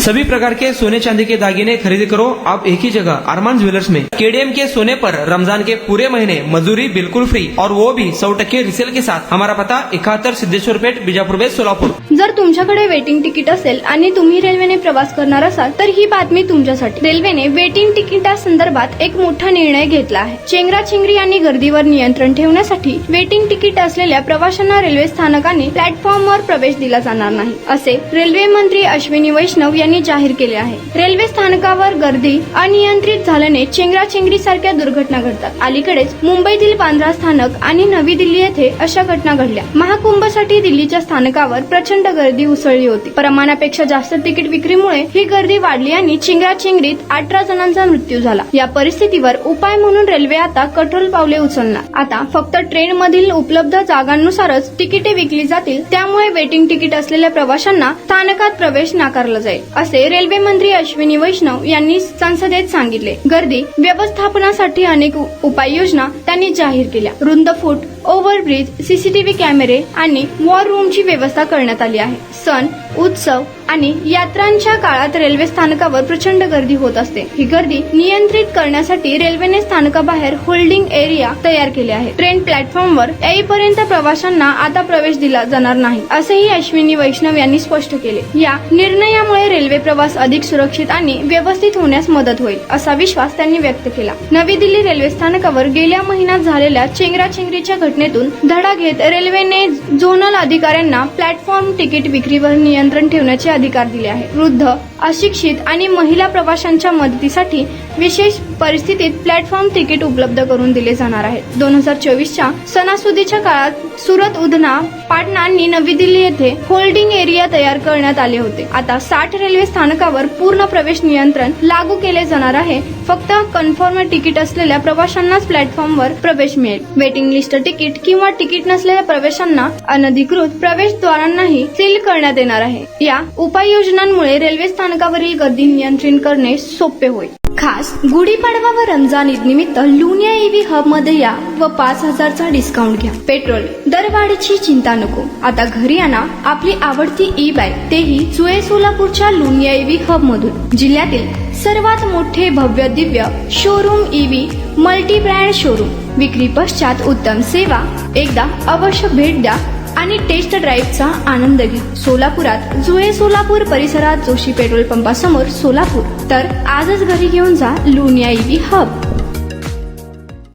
सभी प्रकार के सोने चांदी के दागिने खरीदी करो आप एक ही जगह अरमान ज्वेलर्स में। केडीएम के सोने पर रमजान के पूरे महीने मजदूरी बिल्कुल फ्री और वो भी 100% रिसेल के साथ। हमारा पता 71 सिद्धेश्वर पेठ, बीजापूर बेस, सोलापूर। जर तुमच्याकडे वेटिंग तिकीट असेल आणि तुम्ही रेल्वेने प्रवास करणार असाल तर ही बातमी तुमच्यासाठी। रेल्वेने वेटिंग तिकिटासंदर्भात एक मोठा निर्णय घेतला आहे। चेंगराचेंगरी आणि गर्दीवर नियंत्रण ठेवण्यासाठी वेटिंग तिकीट असलेल्या प्रवाशांना रेल्वे स्थानकाने प्लॅटफॉर्मवर प्रवेश दिला जाणार नाही, असे रेल्वे मंत्री अश्विनी वैष्णव यांनी जाहीर केले आहे। रेल्वे स्थानकावर गर्दी अनियंत्रित झाल्याने चेंगराचेंगरी सारख्या दुर्घटना घडतात। अलीकडेच मुंबईतील बांद्रा स्थानक आणि नवी दिल्ली येथे अशा घटना घडल्या। महाकुंभसाठी दिल्लीच्या स्थानकावर प्रचंड गर्दी उसळली होती। प्रमाणापेक्षा जास्त तिकीट विक्रीमुळे ही गर्दी वाढली आणि चेंगराचेंगरीत 18 जणांचा मृत्यू झाला। या परिस्थितीवर उपाय म्हणून रेल्वे आता कठोर पावले उचलणार। आता फक्त ट्रेन मधील उपलब्ध जागांनुसारच तिकिटे विकली जातील, त्यामुळे वेटिंग तिकीट असलेल्या प्रवाशांना स्थानकात प्रवेश नाकारला जाईल, असे रेल्वे मंत्री अश्विनी वैष्णव यांनी संसदेत सांगितले। गर्दी व्यवस्थापनासाठी अनेक उपाययोजना त्यांनी जाहीर केल्या। रुंद फूट ओव्हरब्रिज, सीसीटीव्ही कॅमेरे आणि वॉर रूमची व्यवस्था करण्यात आली आहे। सण, उत्सव आणि यात्रांच्या काळात रेल्वे स्थानकावर प्रचंड गर्दी होत असते। ही गर्दी नियंत्रित करण्यासाठी रेल्वेने स्थानकाबाहेर होल्डिंग एरिया तयार केले आहे। ट्रेन प्लॅटफॉर्मवर येईपर्यंत प्रवाशांना आता प्रवेश दिला जाणार नाही, असेही अश्विनी वैष्णव यांनी स्पष्ट केले। या निर्णयामुळे रेल्वे प्रवास अधिक सुरक्षित आणि व्यवस्थित होण्यास मदत होईल, असा विश्वास त्यांनी व्यक्त केला। नवी दिल्ली रेल्वे स्थानकावर गेल्या महिन्यात झालेल्या चेंगराचेंगरीच्या घटनेतून धडा घेत रेल्वेने झोनल अधिकाऱ्यांना प्लॅटफॉर्म तिकीट विक्रीवर नियंत्रण ठेवण्याचे अधिकार दिले आहे। वृद्ध, अशिक्षित आणि महिला प्रवाशांच्या मदतीसाठी विशेष परिस्थितीत प्लॅटफॉर्म तिकीट उपलब्ध करून दिले जाणार आहेत। 2024च्या सणासुदीच्या काळात सुरत, उधना, पाटणा आणि नवी दिल्ली येथे होल्डिंग एरिया तयार करण्यात आले होते। आता 60 रेल्वे स्थानकावर पूर्ण प्रवेश नियंत्रण लागू केले जाणार आहे। फक्त कन्फर्म तिकीट असलेल्या प्रवाशांनाच प्लॅटफॉर्मवर प्रवेश मिळेल। वेटिंग लिस्ट तिकीट किंवा तिकीट नसलेल्या प्रवाशांना अनधिकृत प्रवेशद्वारांनाही सील करण्यात येणार आहे। या उपाययोजनांमुळे रेल्वे स्थानकावरील गर्दी नियंत्रित करणे सोपे होईल। खास गुढीपाडवा व रमजान ईद निमित्त लुनिया ईव्ही हब मध्ये या व 5000चा डिस्काउंट घ्या। पेट्रोल दरवाढीची चिंता नको, आता घरी आणा आपली आवडती ई बाईक, तेही सुळे सोलापूरच्या लुनिया ईव्ही हब मधून। जिल्ह्यातील सर्वात मोठे भव्य Divya showroom EV multi brand showroom, विक्री पश्चात उत्तम सेवा, एकदा अवश्य भेट द्या आणि टेस्ट ड्राईव्हचा आनंद घ्या। सोलापुरात जुळे सोलापूर परिसरात जोशी पेट्रोल पंपासमोर सोलापूर। तर आजच घरी घेऊन जा लुनिया ईव्ही हब।